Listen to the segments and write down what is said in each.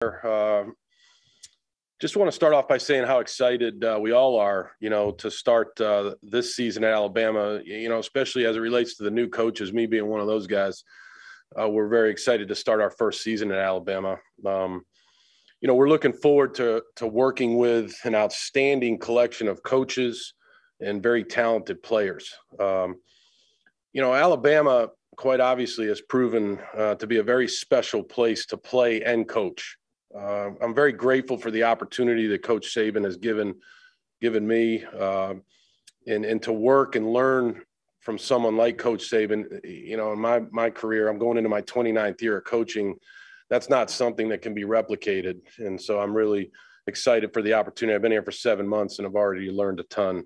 Just want to start off by saying how excited we all are, to start this season at Alabama, especially as it relates to the new coaches, me being one of those guys. We're very excited to start our first season at Alabama. We're looking forward to working with an outstanding collection of coaches and very talented players. Alabama, quite obviously, has proven to be a very special place to play and coach. I'm very grateful for the opportunity that Coach Saban has given me, and to work and learn from someone like Coach Saban. In my career, I'm going into my 29th year of coaching. That's not something that can be replicated, and so I'm really excited for the opportunity. I've been here for 7 months and I've already learned a ton.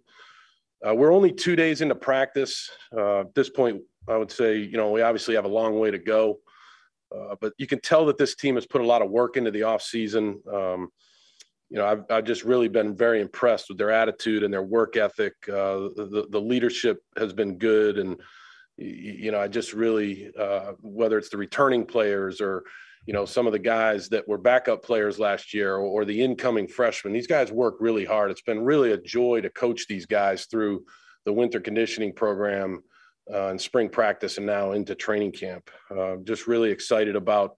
We're only 2 days into practice. At this point, I would say, we obviously have a long way to go. But you can tell that this team has put a lot of work into the offseason. I've just really been very impressed with their attitude and their work ethic. The leadership has been good. And, I just really, whether it's the returning players or, some of the guys that were backup players last year or the incoming freshmen, these guys work really hard. It's been really a joy to coach these guys through the winter conditioning program and spring practice and now into training camp. Just really excited about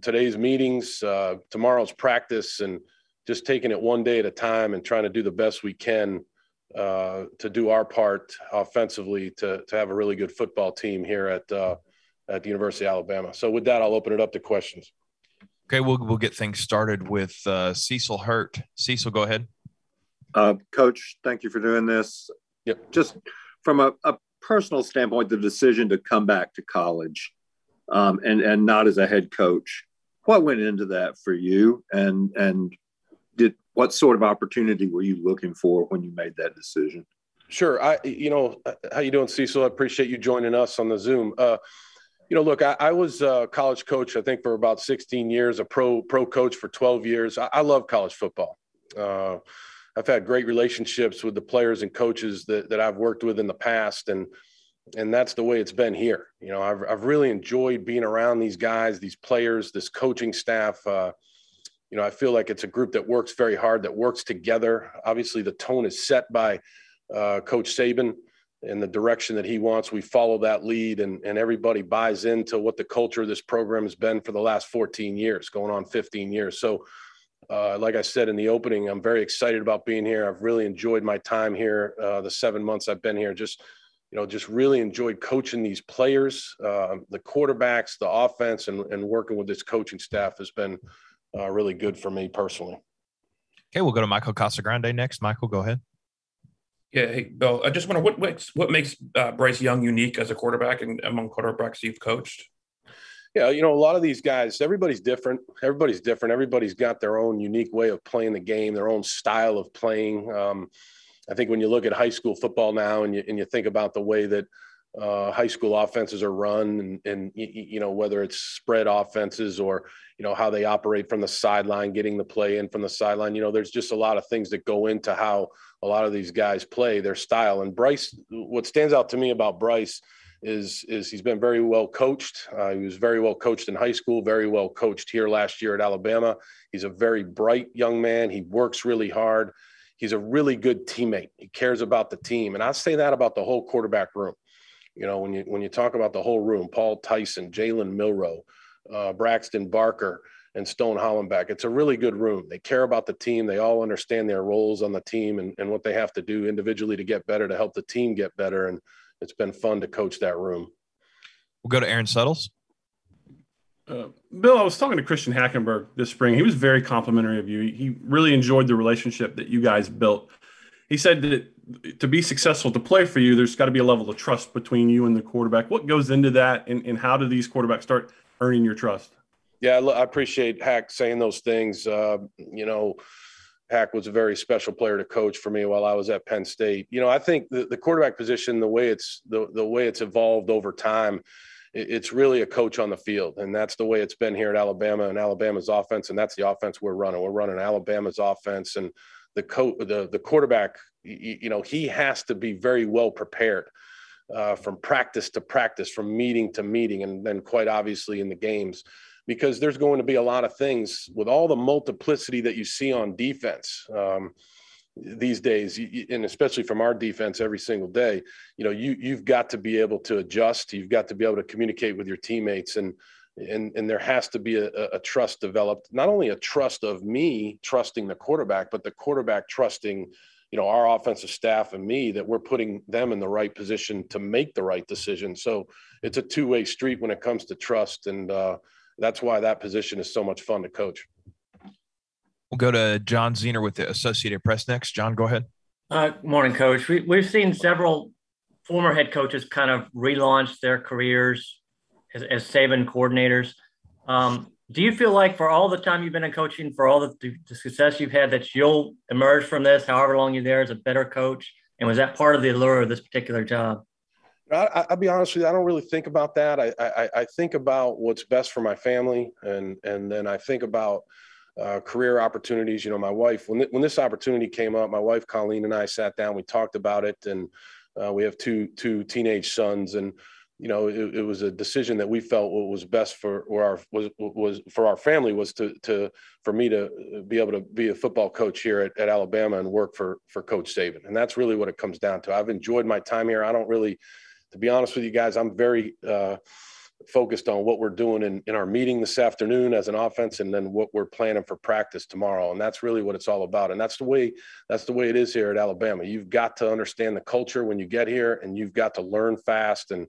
today's meetings, tomorrow's practice, and just taking it one day at a time and trying to do the best we can to do our part offensively to have a really good football team here at the University of Alabama. So with that, I'll open it up to questions. Okay, we'll get things started with Cecil Hurt. Cecil, go ahead. Coach, thank you for doing this. Yep. Just from a personal standpoint, the decision to come back to college and not as a head coach, what went into that for you, and what sort of opportunity were you looking for when you made that decision? Sure. How you doing, Cecil? I appreciate you joining us on the Zoom. Look, I was a college coach, I think, for about 16 years, a pro coach for 12 years. I love college football. I've had great relationships with the players and coaches that I've worked with in the past, and that's the way it's been here. I've really enjoyed being around these guys, these players, this coaching staff. I feel like it's a group that works very hard, that works together. Obviously, the tone is set by Coach Saban and the direction that he wants. We follow that lead, and everybody buys into what the culture of this program has been for the last 14 years, going on 15 years. So, like I said in the opening, I'm very excited about being here. I've really enjoyed my time here. The 7 months I've been here, just really enjoyed coaching these players, the quarterbacks, the offense, and working with this coaching staff has been really good for me personally. Okay, we'll go to Michael Casagrande next. Michael, go ahead. Yeah, hey, Bill, I just wonder what makes Bryce Young unique as a quarterback and among quarterbacks you've coached? Yeah, a lot of these guys, everybody's different. Everybody's got their own unique way of playing the game, their own style of playing. I think when you look at high school football now and you think about the way that high school offenses are run and whether it's spread offenses or, how they operate from the sideline, getting the play in from the sideline, there's just a lot of things that go into how a lot of these guys play, their style. And Bryce, what stands out to me about Bryce is he's been very well coached. He was very well coached in high school, very well coached here last year at Alabama. He's a very bright young man. He works really hard. He's a really good teammate. He cares about the team. And I say that about the whole quarterback room. When you talk about the whole room, Paul Tyson, Jalen Milroe, Braxton Barker, and Stone Hollenbeck, it's a really good room. They care about the team. They all understand their roles on the team and what they have to do individually to get better, to help the team get better. And it's been fun to coach that room. We'll go to Aaron Suttles. Bill, I was talking to Christian Hackenberg this spring. He was very complimentary of you. He really enjoyed the relationship that you guys built. He said that to be successful, to play for you, there's got to be a level of trust between you and the quarterback. What goes into that, and how do these quarterbacks start earning your trust? Yeah, I appreciate Hack saying those things. Hack was a very special player to coach for me while I was at Penn State. I think the quarterback position, the way it's evolved over time, it's really a coach on the field, and that's the way it's been here at Alabama and Alabama's offense, and that's the offense we're running. We're running Alabama's offense, and the quarterback, he has to be very well prepared from practice to practice, from meeting to meeting, and then quite obviously in the games. because there's going to be a lot of things with all the multiplicity that you see on defense these days, and especially from our defense every single day. You've got to be able to adjust. You've got to be able to communicate with your teammates, and there has to be a trust developed, not only a trust of me trusting the quarterback, but the quarterback trusting, our offensive staff and me, that we're putting them in the right position to make the right decision. So it's a two-way street when it comes to trust. And that's why that position is so much fun to coach. We'll go to John Zener with the Associated Press next. John, go ahead. Morning, Coach. We've seen several former head coaches kind of relaunch their careers as Saban coordinators. Do you feel like for all the time you've been in coaching, for all the success you've had, that you'll emerge from this, however long you're there, as a better coach? And was that part of the allure of this particular job? I'll be honest with you, I don't really think about that. I think about what's best for my family, and then I think about career opportunities. My wife, when this opportunity came up, my wife Colleen and I sat down, we talked about it, and we have two teenage sons, and it was a decision that we felt what was best for our family was for me to be able to be a football coach here at Alabama and work for Coach Saban. And that's really what it comes down to. I've enjoyed my time here. I don't really, to be honest with you guys, I'm very focused on what we're doing in our meeting this afternoon as an offense, and then what we're planning for practice tomorrow. And that's really what it's all about. And that's the way it is here at Alabama. You've got to understand the culture when you get here, and you've got to learn fast. And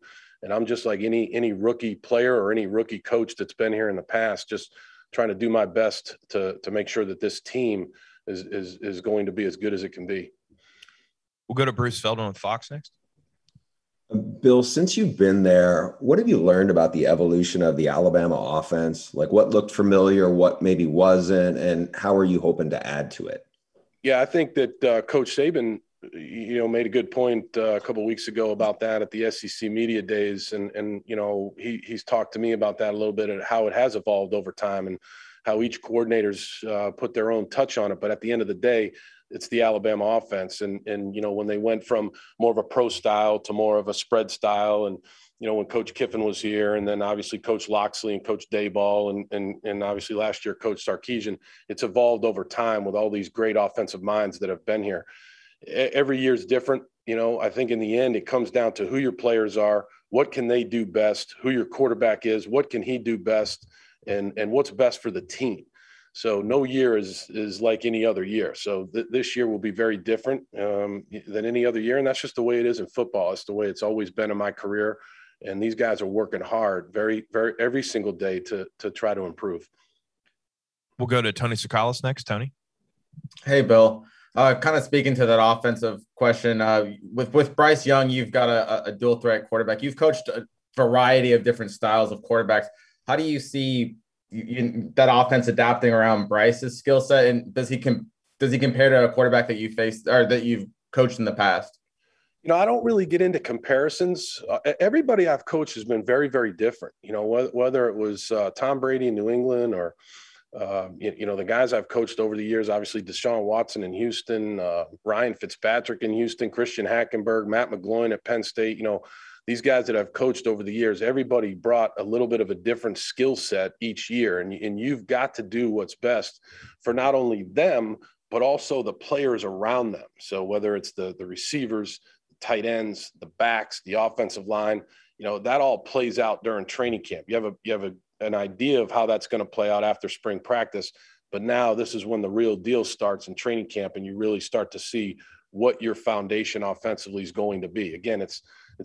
I'm just like any rookie player or any rookie coach that's been here in the past, just trying to do my best to make sure that this team is going to be as good as it can be. We'll go to Bruce Feldman with Fox next. Bill, since you've been there, what have you learned about the evolution of the Alabama offense? Like, what looked familiar, what maybe wasn't, and how are you hoping to add to it? Yeah, I think that Coach Saban, made a good point a couple of weeks ago about that at the SEC Media Days. And he's talked to me about that a little bit, and how it has evolved over time, and how each coordinator's put their own touch on it. But at the end of the day, it's the Alabama offense. And when they went from more of a pro style to more of a spread style, and, when Coach Kiffin was here, and then obviously Coach Loxley and Coach Dayball, and obviously last year Coach Sarkisian, it's evolved over time with all these great offensive minds that have been here. Every year is different. I think in the end, it comes down to who your players are, what can they do best, who your quarterback is, what can he do best, and what's best for the team. So no year is like any other year. So this year will be very different than any other year. And that's just the way it is in football. It's the way it's always been in my career. And these guys are working hard every single day to try to improve. We'll go to Tony Tsoukalos next. Tony. Hey, Bill. Kind of speaking to that offensive question, with Bryce Young, you've got a dual threat quarterback. You've coached a variety of different styles of quarterbacks. How do you see that offense adapting around Bryce's skill set? And does he compare to a quarterback that you faced or that you've coached in the past? I don't really get into comparisons. Everybody I've coached has been very, very different. Whether it was Tom Brady in New England or the guys I've coached over the years, obviously Deshaun Watson in Houston, Ryan Fitzpatrick in Houston, Christian Hackenberg, Matt McGloin at Penn State. These guys that I've coached over the years, everybody brought a little bit of a different skill set each year. And you've got to do what's best for not only them, but also the players around them. So whether it's the receivers, the tight ends, the backs, the offensive line, that all plays out during training camp. You have an idea of how that's going to play out after spring practice. But now this is when the real deal starts in training camp, and you really start to see what your foundation offensively is going to be. Again, it's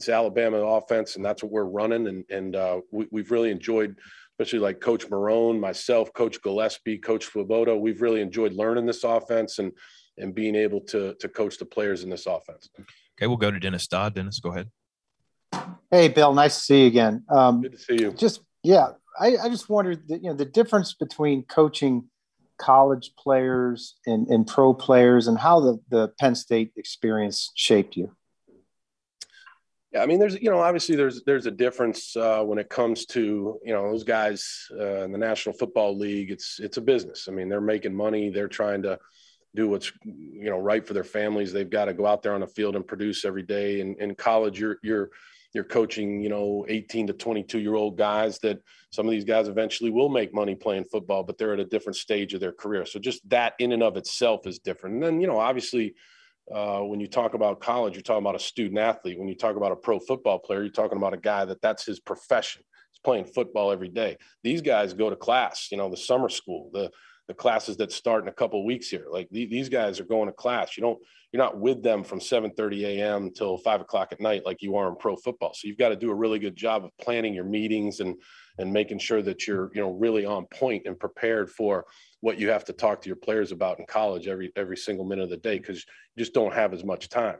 Alabama offense, and that's what we're running. And we've really enjoyed, especially like Coach Marrone, myself, Coach Gillespie, Coach Swoboda. We've really enjoyed learning this offense and being able to coach the players in this offense. Okay, we'll go to Dennis Dodd. Dennis, go ahead. Hey, Bill, nice to see you again. Good to see you. I just wondered the difference between coaching college players and pro players, and how the Penn State experience shaped you. Yeah, I mean, there's obviously there's a difference when it comes to those guys in the National Football League. It's a business. I mean, they're making money. They're trying to do what's right for their families. They've got to go out there on the field and produce every day. And in college, you're you're coaching, 18 to 22-year-old guys that some of these guys eventually will make money playing football, but they're at a different stage of their career. So just that in and of itself is different. And then, obviously, when you talk about college, you're talking about a student athlete. When you talk about a pro football player, you're talking about a guy that's his profession. He's playing football every day. These guys go to class, the summer school, the classes that start in a couple of weeks here. Like these guys are going to class. You're not with them from 7:30 a.m. till 5 o'clock at night like you are in pro football. So you've got to do a really good job of planning your meetings and making sure that you're really on point and prepared for what you have to talk to your players about in college every single minute of the day, because you just don't have as much time.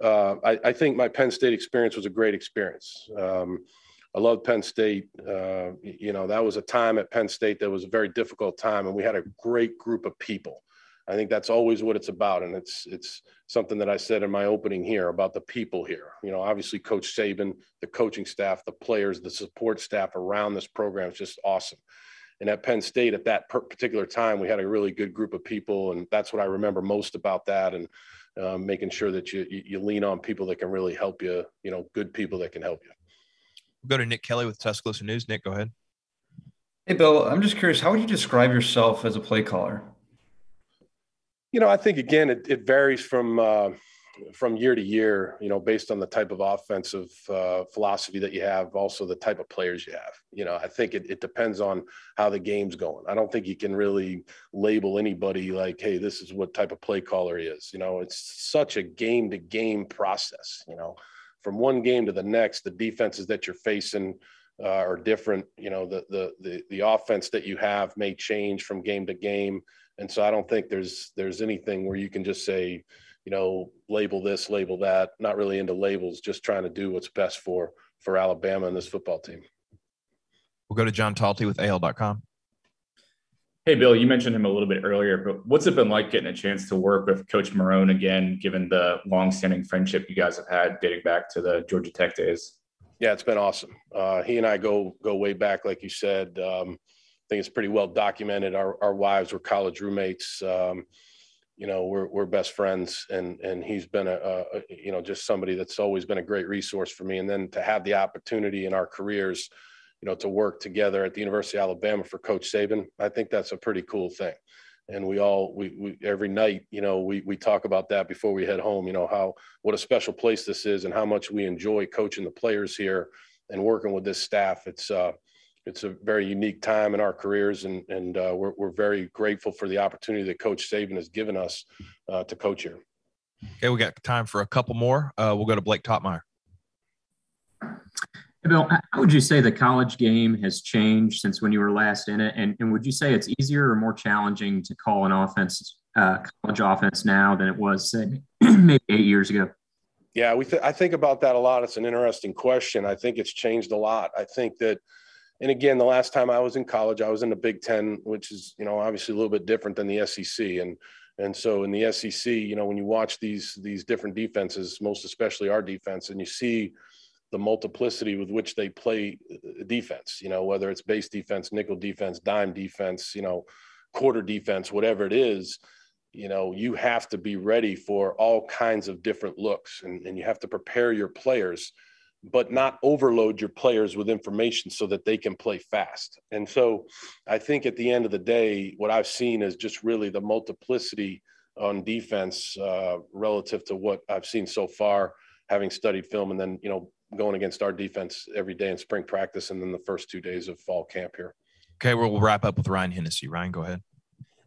I think my Penn State experience was a great experience. I love Penn State. That was a time at Penn State that was a very difficult time, and we had a great group of people. I think that's always what it's about, and it's something that I said in my opening here about the people here. Obviously Coach Saban, the coaching staff, the players, the support staff around this program is just awesome. And at Penn State at that particular time, we had a really good group of people, and that's what I remember most about that, and making sure that you lean on people that can really help you, good people that can help you. We'll go to Nick Kelly with Tuscaloosa News. Nick, go ahead. Hey, Bill, I'm just curious, how would you describe yourself as a play caller? I think, again, it varies from year to year, based on the type of offensive philosophy that you have, also the type of players you have. I think it depends on how the game's going. I don't think you can really label anybody like, hey, this is what type of play caller he is. It's such a game-to-game process, From one game to the next, the defenses that you're facing are different. The offense that you have may change from game to game. And so I don't think there's anything where you can just say, label this, label that. Not really into labels, just trying to do what's best for Alabama and this football team. We'll go to John Talty with AL.com. Hey, Bill, you mentioned him a little bit earlier, but what's it been like getting a chance to work with Coach Marrone again, given the longstanding friendship you guys have had dating back to the Georgia Tech days? Yeah, it's been awesome. He and I go way back, like you said. I think it's pretty well documented. Our wives were college roommates. We're best friends, and he's been just somebody that's always been a great resource for me. And then to have the opportunity in our careers, to work together at the University of Alabama for Coach Saban, I think that's a pretty cool thing. And we every night, we talk about that before we head home, what a special place this is and how much we enjoy coaching the players here and working with this staff. It's a very unique time in our careers, and we're very grateful for the opportunity that Coach Saban has given us to coach here. Okay, we got time for a couple more. We'll go to Blake Topmeyer. Hey, Bill, how would you say the college game has changed since when you were last in it? And would you say it's easier or more challenging to call an offense, college offense now than it was, say, maybe 8 years ago? Yeah, I think about that a lot. It's an interesting question. I think it's changed a lot. I think that, and again, the last time I was in college, I was in the Big Ten, which is, obviously a little bit different than the SEC. And so in the SEC, when you watch these different defenses, most especially our defense, and you see the multiplicity with which they play defense, whether it's base defense, nickel defense, dime defense, quarter defense, whatever it is, you have to be ready for all kinds of different looks, and you have to prepare your players, but not overload your players with information so that they can play fast. And so I think at the end of the day, what I've seen is just really the multiplicity on defense relative to what I've seen so far, having studied film, and then, going against our defense every day in spring practice and then the first 2 days of fall camp here. Okay, we'll wrap up with Ryan Hennessy. Ryan, go ahead.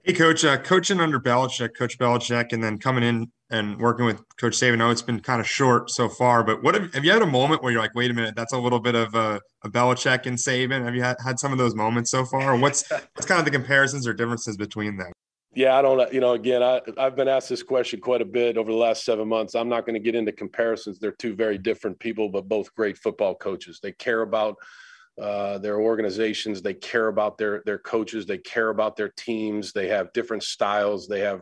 Hey, Coach. Coaching under Belichick, Coach Belichick, and then coming in and working with Coach Saban. I know it's been kind of short so far, but have you had a moment where you're like, wait a minute, that's a little bit of a Belichick and Saban? Have you had some of those moments so far? Or what's kind of the comparisons or differences between them? Yeah, I don't, again, I've been asked this question quite a bit over the last 7 months. I'm not going to get into comparisons. They're two very different people, but both great football coaches. They care about their organizations. They care about their coaches. They care about their teams. They have different styles. They have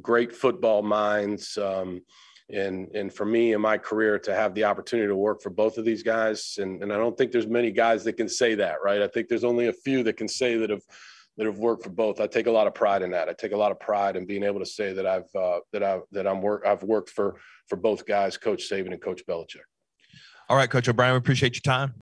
great football minds. And for me in my career to have the opportunity to work for both of these guys, and I don't think there's many guys that can say that, right? I think there's only a few that can say that have worked for both. I take a lot of pride in that. I take a lot of pride in being able to say that I've worked for both guys, Coach Saban and Coach Belichick. All right, Coach O'Brien, we appreciate your time.